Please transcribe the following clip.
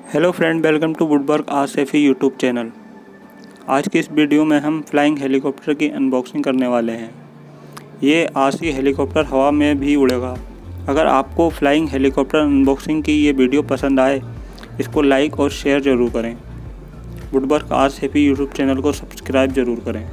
Hello friend, welcome to woodwork आज Saifi YouTube channel. आज की इस वीडियो में हम फ्लाइंग हेलीकॉप्टर की अनबॉक्सिंग करने वाले हैं। ये आजकी हेलीकॉप्टर हवा में भी उड़ेगा। अगर आपको फ्लाइंग हेलीकॉप्टर अनबॉक्सिंग की ये वीडियो पसंद आए, इसको लाइक और शेयर ज़रूर करें। वुडवर्क आज सैफी यूट्यूब चैनल को सब्सक्राइब ज़रूर करें।